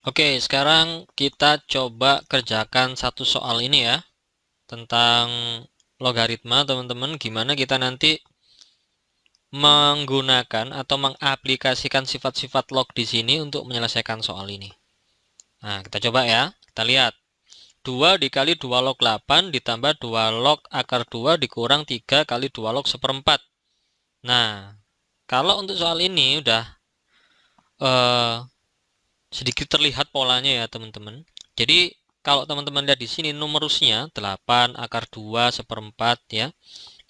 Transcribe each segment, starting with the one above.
Oke, sekarang kita coba kerjakan satu soal ini ya, tentang logaritma, teman-teman. Gimana kita nanti menggunakan atau mengaplikasikan sifat-sifat log di sini untuk menyelesaikan soal ini. Nah, kita coba ya. Kita lihat. 2 dikali 2 log 8 ditambah 2 log akar 2 dikurang 3 kali 2 log seperempat. Nah, kalau untuk soal ini udah eh, sedikit terlihat polanya ya teman-teman. Jadi kalau teman-teman lihat di sini numerusnya 8 akar 2 seperempat ya.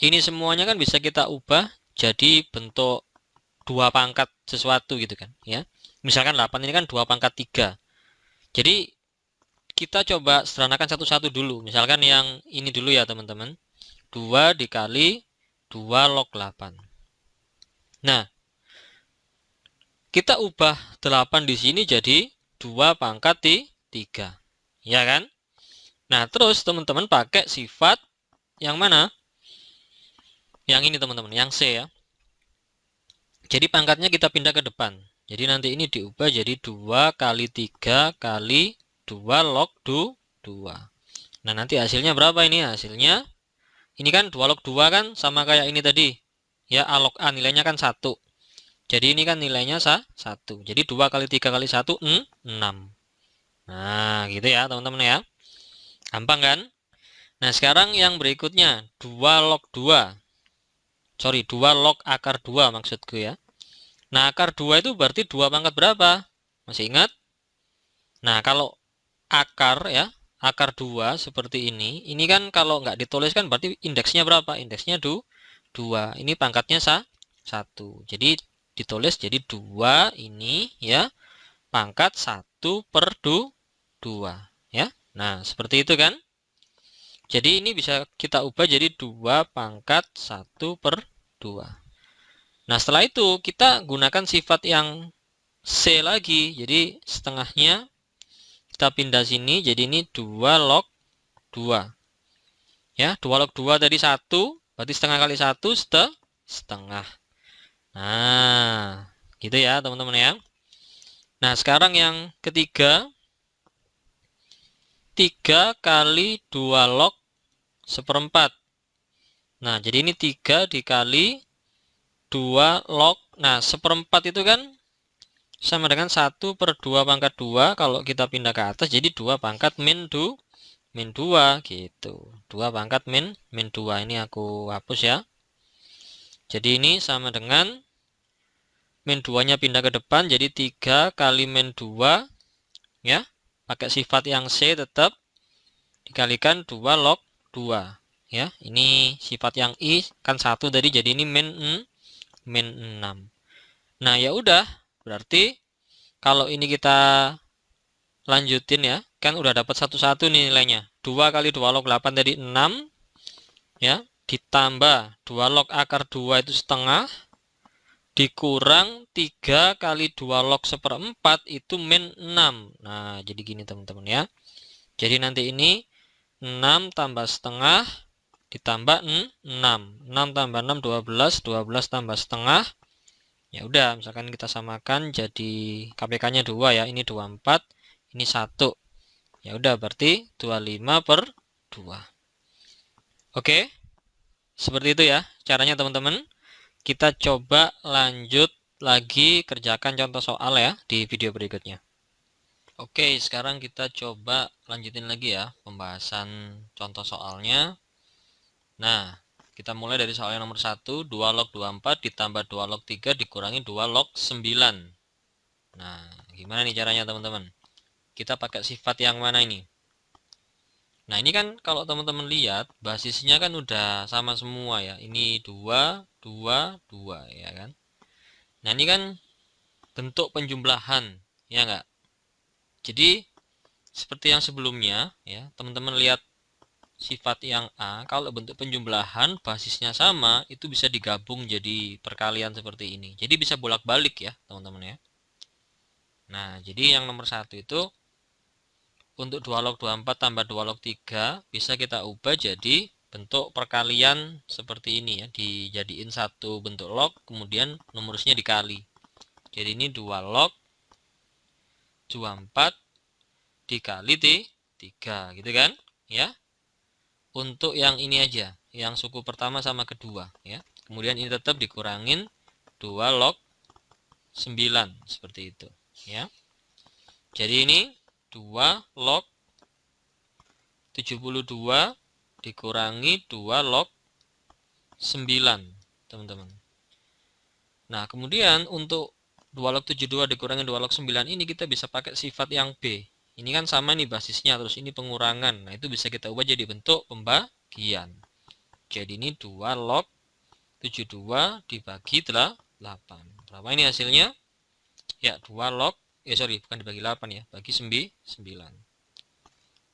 Ini semuanya kan bisa kita ubah jadi bentuk dua pangkat sesuatu gitu kan ya. Misalkan 8 ini kan 2 pangkat 3. Jadi kita coba sederhanakan satu-satu dulu. Misalkan yang ini dulu ya teman-teman. 2 dikali 2 log 8. Nah, kita ubah 8 di sini jadi 2 pangkat 3. Ya kan? Nah, terus teman-teman pakai sifat yang mana? Yang ini teman-teman, yang C ya. Jadi pangkatnya kita pindah ke depan. Jadi nanti ini diubah jadi 2 kali 3 kali 2 log 2. Nah, nanti hasilnya berapa ini? Hasilnya, ini kan 2 log 2 kan sama kayak ini tadi. Ya, A log A nilainya kan 1. Jadi ini kan nilainya 1. Jadi 2 kali 3 kali 1, 6. Nah, gitu ya teman-teman ya. Gampang kan? Nah, sekarang yang berikutnya, 2 log 2. Sorry, 2 log akar 2 maksudku ya. Nah, akar 2 itu berarti 2 pangkat berapa? Masih ingat? Nah, kalau akar ya, akar 2 seperti ini kan kalau nggak ditulis kan berarti indeksnya berapa? Indeksnya 2. Ini pangkatnya 1. Jadi ditulis jadi 2 ini ya, pangkat 1/2 ya. Nah, seperti itu kan? Jadi ini bisa kita ubah jadi 2 pangkat 1/2. Nah, setelah itu kita gunakan sifat yang C lagi. Jadi setengahnya kita pindah sini. Jadi ini 2 log 2. Ya, 2 log 2 tadi 1. Berarti setengah kali 1 setengah. Nah, gitu ya teman-teman ya. Nah, sekarang yang ketiga. 3 kali 2 log seperempat. Nah, jadi ini 3 dikali 2 log. Nah, seperempat itu kan sama dengan 1/2 pangkat 2 kalau kita pindah ke atas jadi 2 pangkat min 2 gitu. 2 pangkat min 2 ini aku hapus ya. Jadi ini sama dengan min 2-nya pindah ke depan jadi 3 kali min 2 ya. Pakai sifat yang C tetap dikalikan 2 log 2 ya. Ini sifat yang I kan 1 tadi jadi ini min 6. Nah, ya udah berarti kalau ini kita lanjutin ya, kan udah dapat satu-satu nih nilainya. 2 kali 2 log 8 tadi 6 ya, ditambah 2 log akar 2 itu setengah dikurang 3 kali 2 log seperempat itu min 6. Nah, jadi gini teman-teman ya. Jadi nanti ini 6 tambah setengah ditambah 6. 6 tambah 6 12, 12 tambah setengah. Ya udah, misalkan kita samakan jadi KPK-nya 2 ya. Ini 24, ini 1. Ya udah berarti 25/2. Oke, seperti itu ya caranya teman-teman. Kita coba lanjut lagi kerjakan contoh soal ya di video berikutnya. Oke, sekarang kita coba lanjutin lagi ya pembahasan contoh soalnya. Nah, kita mulai dari soal yang nomor 1, 2 log 24 ditambah 2 log 3 dikurangi 2 log 9. Nah, gimana nih caranya teman-teman? Kita pakai sifat yang mana ini? Nah, ini kan kalau teman-teman lihat basisnya kan udah sama semua ya. Ini 2, 2, 2 ya kan. Nah, ini kan bentuk penjumlahan ya enggak? Jadi seperti yang sebelumnya ya, teman-teman lihat sifat yang A kalau bentuk penjumlahan basisnya sama itu bisa digabung jadi perkalian seperti ini. Jadi bisa bolak-balik ya teman-teman ya. Nah, jadi yang nomor 1 itu untuk 2 log 24 tambah 2 log 3 bisa kita ubah jadi bentuk perkalian seperti ini ya, dijadiin satu bentuk log kemudian numerusnya dikali. Jadi ini 2 log 24 dikali 3 gitu kan ya. Untuk yang ini aja, yang suku pertama sama kedua ya. Kemudian ini tetap dikurangin 2 log 9 seperti itu ya. Jadi ini 2 log 72 dikurangi 2 log 9 teman-teman. Nah kemudian untuk 2 log 72 dikurangi 2 log 9 ini kita bisa pakai sifat yang B. Ini kan sama nih basisnya, terus ini pengurangan. Nah itu bisa kita ubah jadi bentuk pembagian. Jadi ini 2 log 72 dibagi 8. Berapa ini hasilnya? Ya 2 log, bukan dibagi 8 ya, bagi 9.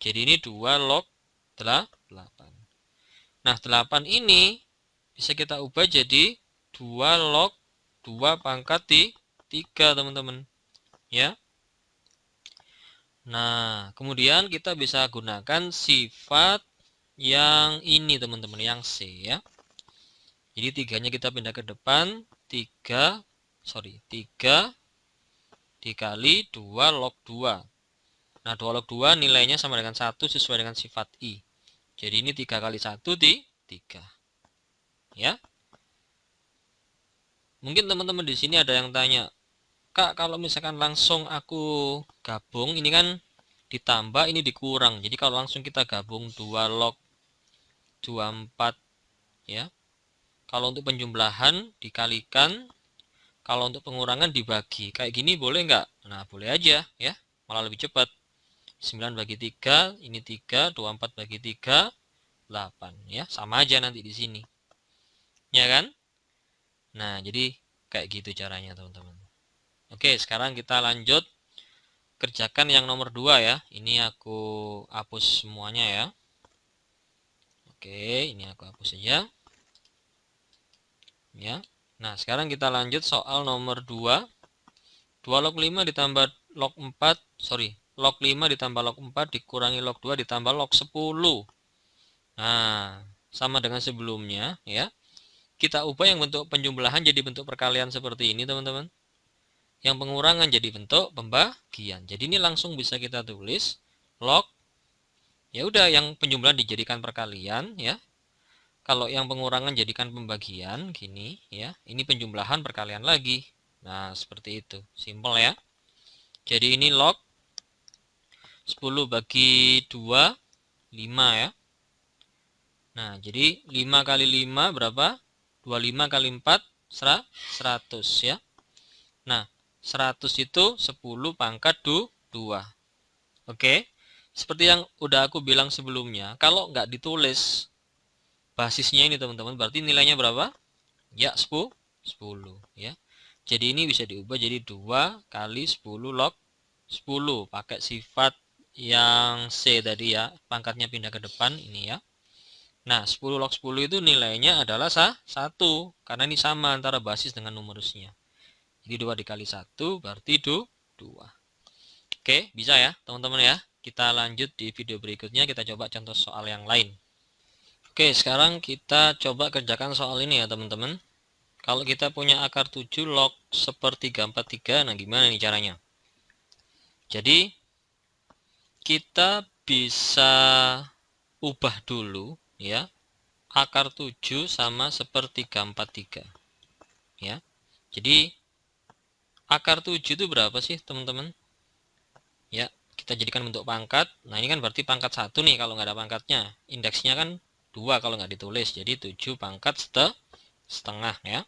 Jadi ini 2 log 8. Nah 8 ini bisa kita ubah jadi 2 log 2 pangkat 3 teman-teman ya. Nah kemudian kita bisa gunakan sifat yang ini teman-teman, yang C ya. Jadi 3-nya kita pindah ke depan, 3 dikali 2 log 2. Nah 2 log 2 nilainya sama dengan 1 sesuai dengan sifat I. Jadi ini 3 kali 1 3 ya. Mungkin teman-teman di sini ada yang tanya, Kak kalau misalkan langsung aku gabung, ini kan ditambah ini dikurang, jadi kalau langsung kita gabung 2 log 24 ya, kalau untuk penjumlahan dikalikan, kalau untuk pengurangan dibagi, kayak gini boleh nggak? Nah boleh aja ya, malah lebih cepat. 9 bagi 3 ini 3, 24 bagi 3 8 ya, sama aja nanti di sini ya kan. Nah jadi kayak gitu caranya teman-teman. Oke sekarang kita lanjut kerjakan yang nomor 2 ya. Ini aku hapus semuanya ya. Oke ini aku hapus saja ya. Nah sekarang kita lanjut soal nomor 2. 2 log 5 ditambah log 4 log 5 ditambah log 4 dikurangi log 2 ditambah log 10. Nah sama dengan sebelumnya ya, kita ubah yang bentuk penjumlahan jadi bentuk perkalian seperti ini teman-teman, yang pengurangan jadi bentuk pembagian. Jadi ini langsung bisa kita tulis log, ya udah yang penjumlahan dijadikan perkalian ya, kalau yang pengurangan jadikan pembagian gini ya, ini penjumlahan perkalian lagi. Nah seperti itu, simple ya. Jadi ini log 10 bagi 2 5 ya. Nah jadi 5 kali 5 berapa? 25 kali 4 100 ya. Nah 100 itu 10 pangkat 2. Oke, seperti yang udah aku bilang sebelumnya, kalau nggak ditulis basisnya ini teman-teman, berarti nilainya berapa? Ya 10 ya. Jadi ini bisa diubah jadi 2 kali 10 log 10 pakai sifat yang C tadi ya, pangkatnya pindah ke depan ini ya. Nah 10 log 10 itu nilainya adalah 1, karena ini sama antara basis dengan numerusnya. Jadi 2 dikali 1 berarti 2. Oke bisa ya teman-teman ya. Kita lanjut di video berikutnya, kita coba contoh soal yang lain. Oke sekarang kita coba kerjakan soal ini ya teman-teman. Kalau kita punya akar 7 log 1/343, nah gimana nih caranya? Jadi kita bisa ubah dulu ya, akar 7 sama 1/343 ya. Jadi akar 7 itu berapa sih teman-teman? Ya kita jadikan bentuk pangkat. Nah ini kan berarti pangkat 1 nih kalau nggak ada pangkatnya. Indeksnya kan 2 kalau nggak ditulis, jadi 7 pangkat setengah ya.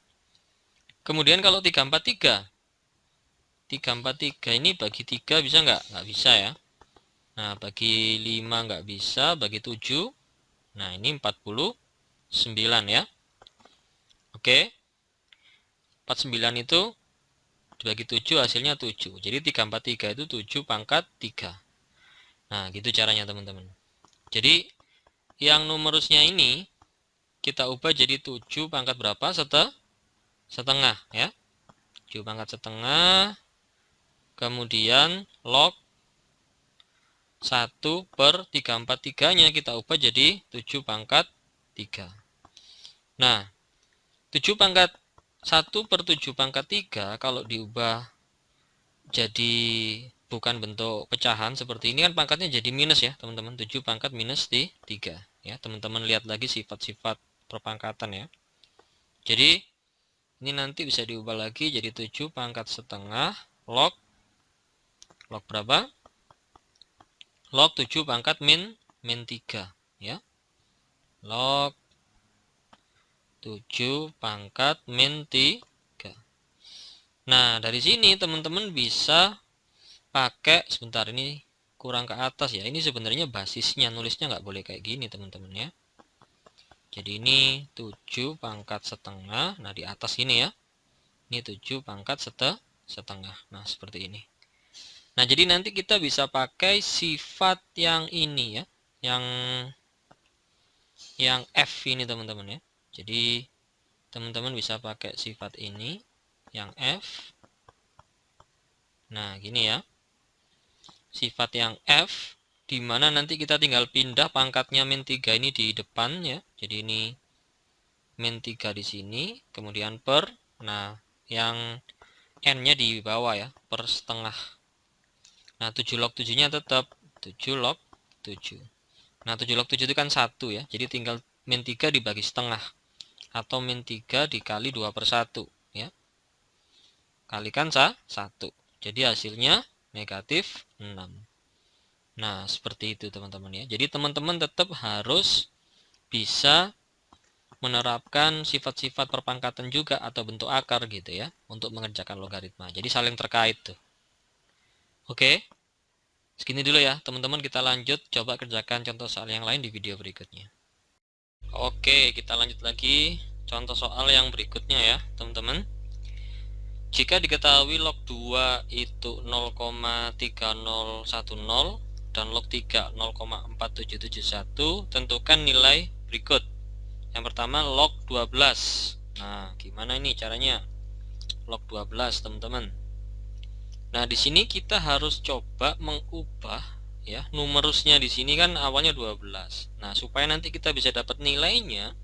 Kemudian kalau 343 ini bagi 3 bisa nggak bisa ya. Nah bagi 5 nggak bisa, bagi 7, nah ini 49 ya. Oke, 49 itu dibagi 7 hasilnya 7, jadi 343 itu 7 pangkat 3. Nah gitu caranya teman-teman. Jadi yang numerusnya ini kita ubah jadi 7 pangkat berapa? Setengah ya. 7 pangkat setengah, kemudian log 1/343 nya kita ubah jadi 7 pangkat 3. Nah 7 pangkat 1/7 pangkat 3 kalau diubah jadi bukan bentuk pecahan seperti ini kan pangkatnya jadi minus ya teman-teman. 7 pangkat minus 3 ya. Teman-teman lihat lagi sifat-sifat perpangkatan ya. Jadi ini nanti bisa diubah lagi jadi 7 pangkat setengah log berapa? Log 7 pangkat min 3 ya. Log 7 pangkat min 3. Nah, dari sini teman-teman bisa pakai, sebentar ini kurang ke atas ya. Ini sebenarnya basisnya, nulisnya nggak boleh kayak gini teman-teman ya. Jadi ini 7 pangkat setengah. Nah, di atas ini ya. Ini 7 pangkat setengah. Nah, seperti ini. Nah, jadi nanti kita bisa pakai sifat yang ini ya. Yang F ini teman-teman ya. Jadi teman-teman bisa pakai sifat ini yang F. Nah, gini ya. Sifat yang F, di mana nanti kita tinggal pindah pangkatnya min 3 ini di depan ya. Jadi ini min 3 di sini, kemudian per, nah yang N-nya di bawah ya, per setengah. Nah, 7 log 7-nya tetap 7 log 7. Nah, 7 log 7 itu kan 1 ya, jadi tinggal min 3 dibagi setengah. Atau min 3 dikali 2/1 ya. Kalikan 1. Jadi hasilnya negatif 6. Nah, seperti itu teman-teman ya. Jadi teman-teman tetap harus bisa menerapkan sifat-sifat perpangkatan juga atau bentuk akar gitu ya untuk mengerjakan logaritma. Jadi saling terkait tuh. Oke. Segini dulu ya teman-teman, kita lanjut coba kerjakan contoh soal yang lain di video berikutnya. Oke, kita lanjut lagi contoh soal yang berikutnya ya teman-teman. Jika diketahui log 2 itu 0,3010 dan log 3 0,4771, tentukan nilai berikut. Yang pertama log 12. Nah, gimana ini caranya? Log 12, teman-teman. Nah, di sini kita harus coba mengubah ya, numerusnya di sini kan awalnya 12. Nah, supaya nanti kita bisa dapat nilainya,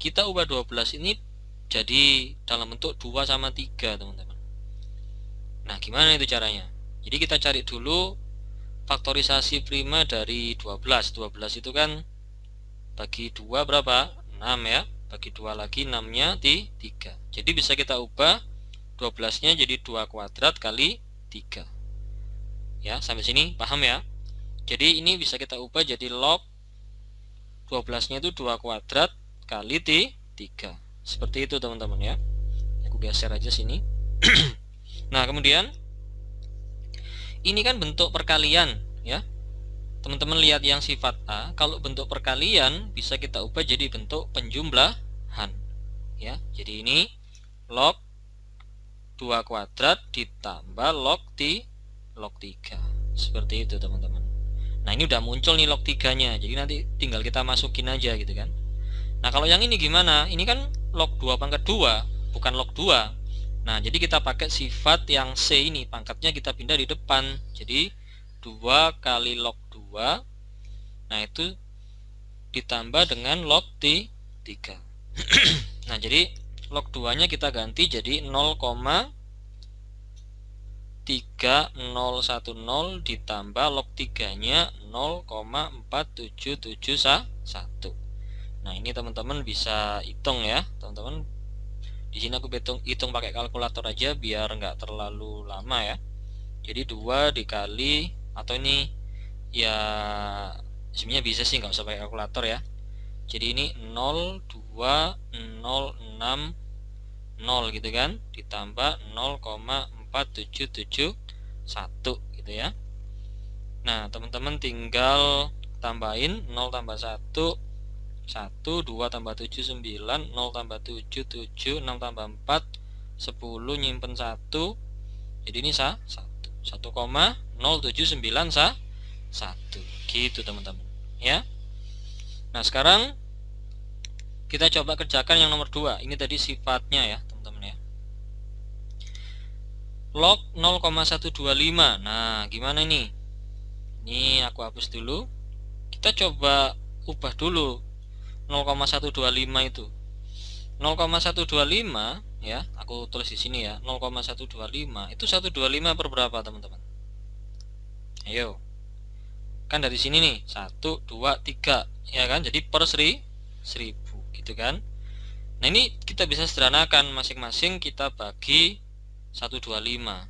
kita ubah 12 ini jadi dalam bentuk 2 sama 3 teman-teman. Nah, gimana itu caranya? Jadi kita cari dulu faktorisasi prima dari 12. 12 itu kan bagi 2 berapa? 6 ya. Bagi 2 lagi 6-nya di 3. Jadi bisa kita ubah 12-nya jadi 2 kuadrat kali 3. Ya, sampai sini paham ya? Jadi ini bisa kita ubah jadi log 12-nya itu 2 kuadrat kali 3. Seperti itu teman-teman ya. Aku geser aja sini. Nah, kemudian ini kan bentuk perkalian ya. Teman-teman lihat yang sifat A, kalau bentuk perkalian bisa kita ubah jadi bentuk penjumlahan ya. Jadi ini log 2 kuadrat ditambah log 3. Seperti itu teman-teman. Nah, ini udah muncul nih log 3-nya. Jadi nanti tinggal kita masukin aja gitu kan. Nah, kalau yang ini gimana? Ini kan log 2 pangkat 2, bukan log 2. Nah, jadi kita pakai sifat yang C ini, pangkatnya kita pindah di depan. Jadi 2 kali log 2. Nah, itu ditambah dengan log 3. Nah, jadi log 2-nya kita ganti jadi 0,3010 ditambah log 3-nya 0,4771. Nah, ini teman-teman bisa hitung ya, teman-teman. Di sini aku hitung pakai kalkulator aja biar nggak terlalu lama ya. Jadi 2 dikali, atau ini ya sebenarnya bisa sih nggak usah pakai kalkulator ya. Jadi ini 0,2060 gitu kan, ditambah 0,4771 gitu ya. Nah, teman-teman tinggal tambahin 0 tambah 1 1, 2 tambah 7 9, 0 tambah 7 7, 6 tambah 4 10, nyimpen 1. Jadi ini 1,0791 gitu teman-teman ya. Nah, sekarang kita coba kerjakan yang nomor 2. Ini tadi sifatnya ya teman-teman ya. Log 0,125. Nah, gimana ini? Ini aku hapus dulu. Kita coba ubah dulu 0,125 itu. 0,125 ya, aku tulis di sini ya. 0,125 itu 125 per berapa, teman-teman? Ayo. Kan dari sini nih 1, 2, 3 ya kan, jadi per 1000 gitu kan. Nah ini kita bisa sederhanakan, masing-masing kita bagi 125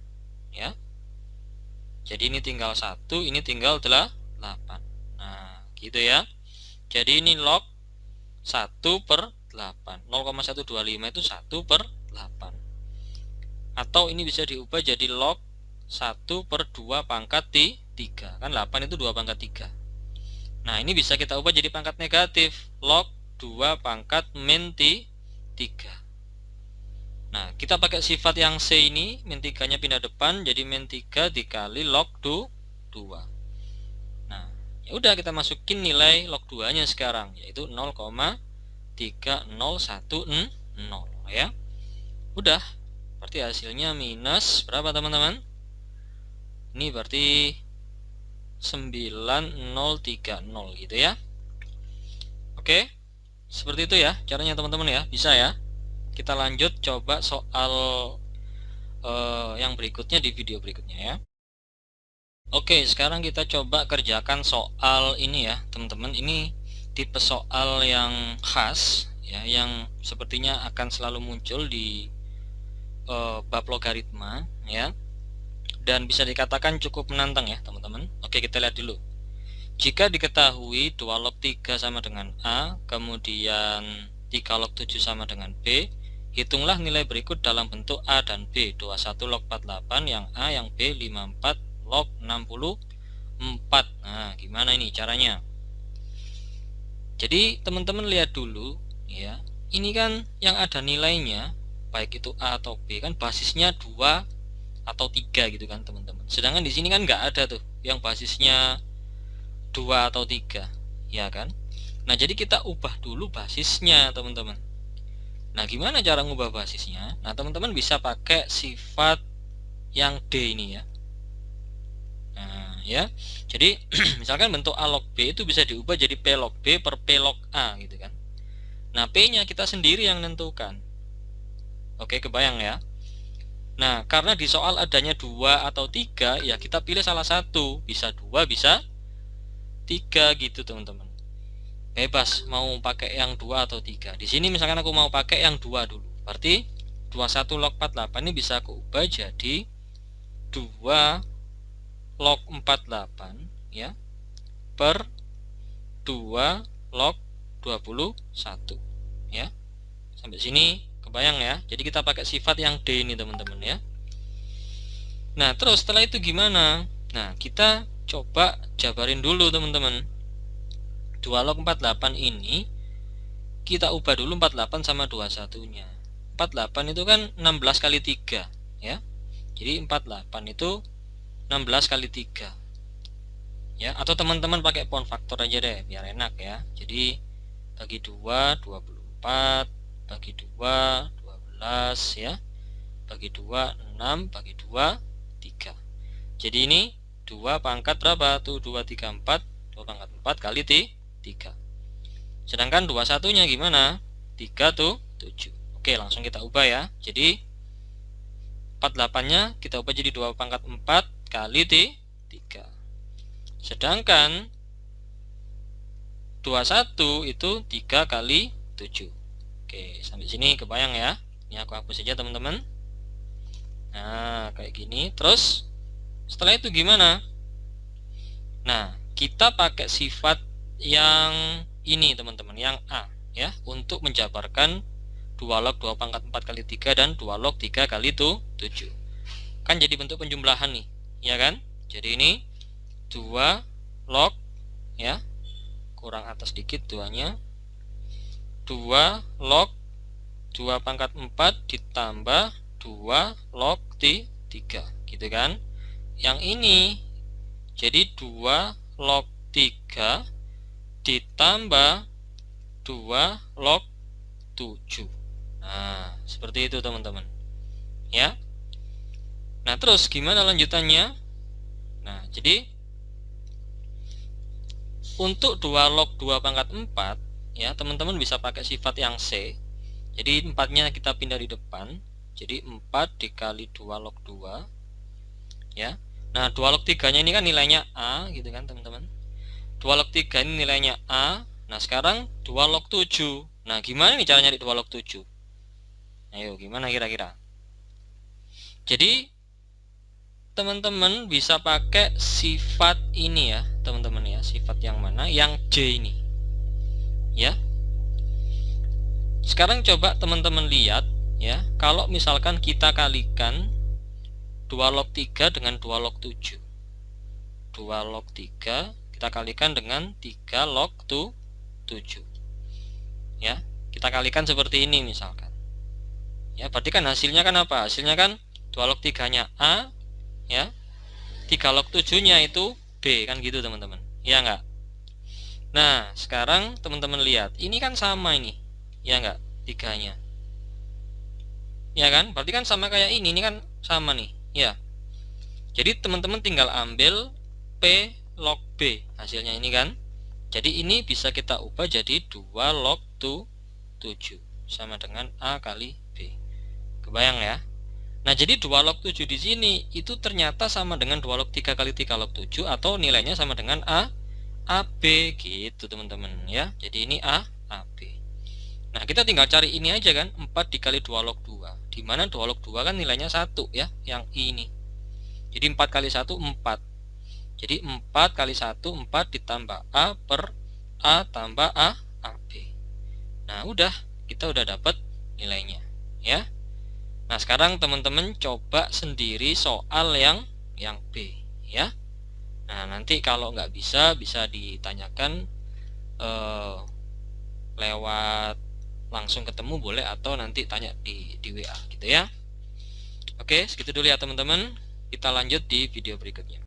ya. Jadi ini tinggal 1, ini tinggal 8. Nah gitu ya. Jadi ini log 1 per 8, 0,125 itu 1 per 8. Atau ini bisa diubah jadi log 1 per 2 pangkat 3. Kan 8 itu 2 pangkat 3. Nah ini bisa kita ubah jadi pangkat negatif, log 2 pangkat min 3. Nah kita pakai sifat yang C ini, min 3 nya pindah depan, jadi min 3 dikali log 2. Nah ya udah, kita masukin nilai log 2 nya sekarang, yaitu 0,3010 ya. Udah, berarti hasilnya minus berapa teman-teman? Ini berarti 9030 gitu ya. Oke, seperti itu ya caranya teman-teman ya, bisa ya. Kita lanjut coba soal yang berikutnya di video berikutnya ya. Oke, sekarang kita coba kerjakan soal ini ya teman-teman. Ini tipe soal yang khas ya, yang sepertinya akan selalu muncul di bab logaritma ya, dan bisa dikatakan cukup menantang ya teman-teman. Oke, kita lihat dulu. Jika diketahui 2 log 3 sama dengan A, kemudian 3 log 7 sama dengan B, hitunglah nilai berikut dalam bentuk A dan B. 21 log 48 yang A, yang B 54 log 64. Nah gimana ini caranya? Jadi teman-teman lihat dulu ya, ini kan yang ada nilainya, baik itu A atau B, kan basisnya 2 atau 3 gitu kan teman-teman. Sedangkan di sini kan nggak ada tuh yang basisnya 2 atau 3 ya kan. Nah jadi kita ubah dulu basisnya teman-teman. Nah gimana cara ngubah basisnya? Nah teman-teman bisa pakai sifat yang D ini ya. Nah ya, jadi misalkan bentuk A log B itu bisa diubah jadi P log B per P log A gitu kan. Nah P nya kita sendiri yang nentukan. Oke, kebayang ya. Nah karena di soal adanya 2 atau 3 ya, kita pilih salah satu, bisa 2 bisa 3 gitu teman-teman. Bebas mau pakai yang 2 atau 3. Di sini misalkan aku mau pakai yang 2 dulu. Berarti 21 log 48 ini bisa aku ubah jadi 2 log 48 ya per 2 log 21 ya. Sampai sini kebayang ya. Jadi kita pakai sifat yang D ini teman-teman ya. Nah terus setelah itu gimana? Nah kita coba jabarin dulu teman-teman. 2 log 48 ini kita ubah dulu 48 sama 21 nya. 48 itu kan 16 kali 3 ya. Jadi 48 itu 16 kali 3 ya. Atau teman-teman pakai pound faktor aja deh biar enak ya. Jadi bagi 2 24, bagi 2 12 ya, bagi 2 6, bagi 2 3. Jadi ini 2 pangkat berapa tuh? 2 3 4, 2 pangkat 4 kali 3. Sedangkan 21 nya gimana? 3 tuh 7. Oke, langsung kita ubah ya. Jadi 48 nya kita ubah jadi 2 pangkat 4 kali 3. Sedangkan 21 itu 3 kali 7. Oke, sampai sini kebayang ya. Ini aku hapus saja teman-teman. Nah kayak gini. Terus setelah itu gimana? Nah kita pakai sifat yang ini teman-teman, yang A ya, untuk menjabarkan 2 log 2 pangkat 4 kali 3 dan 2 log 3 kali 7. Kan jadi bentuk penjumlahan nih ya kan. Jadi ini 2 log ya, kurang atas dikit 2 nya, 2 log 2 pangkat 4 ditambah 2 log 3 gitu kan. Yang ini jadi 2 log 3 ditambah 2 log 7. Nah seperti itu teman-teman ya. Nah terus gimana lanjutannya? Nah jadi untuk 2 log 2 pangkat 4 ya, teman-teman bisa pakai sifat yang C. Jadi 4 nya kita pindah di depan, jadi 4 dikali 2 log 2 ya, Nah, 2 log 3-nya ini kan nilainya A gitu kan teman-teman. 2 log 3 ini nilainya A. Nah, sekarang 2 log 7. Nah, gimana nih cara nyari 2 log 7? Ayo, gimana kira-kira? Jadi, teman-teman bisa pakai sifat ini ya, teman-teman ya. Sifat yang mana? Yang J ini. Ya. Sekarang coba teman-teman lihat ya, kalau misalkan kita kalikan 2 log 3 dengan 2 log 7. 2 log 3 kita kalikan dengan 3 log 7. Ya, kita kalikan seperti ini misalkan. Ya, berarti kan hasilnya kan apa? Hasilnya kan 2 log 3-nya A, ya. 3 log 7-nya itu B, kan gitu teman-teman. Ya enggak? Nah, sekarang teman-teman lihat, ini kan sama ini. Ya enggak? 3-nya. Ya kan? Berarti kan sama kayak ini kan sama nih. Ya. Jadi teman-teman tinggal ambil P log B hasilnya ini kan. Jadi ini bisa kita ubah jadi 2 log 7 sama dengan A kali B. Kebayang ya? Nah, jadi 2 log 7 di sini itu ternyata sama dengan 2 log 3 kali 3 log 7 atau nilainya sama dengan AB gitu teman-teman ya. Jadi ini AB. Nah, kita tinggal cari ini aja kan, 4 dikali 2 log 2. Dimana 2 log 2 kan nilainya 1 ya, yang ini. Jadi 4 kali 1 4. Jadi 4 kali 1 4 ditambah A per A tambah AB. Nah, udah, kita udah dapat nilainya ya. Nah, sekarang teman-teman coba sendiri soal yang B ya. Nah, nanti kalau nggak bisa ditanyakan lewat langsung ketemu boleh, atau nanti tanya di WA gitu ya. Oke, segitu dulu ya teman-teman. Kita lanjut di video berikutnya.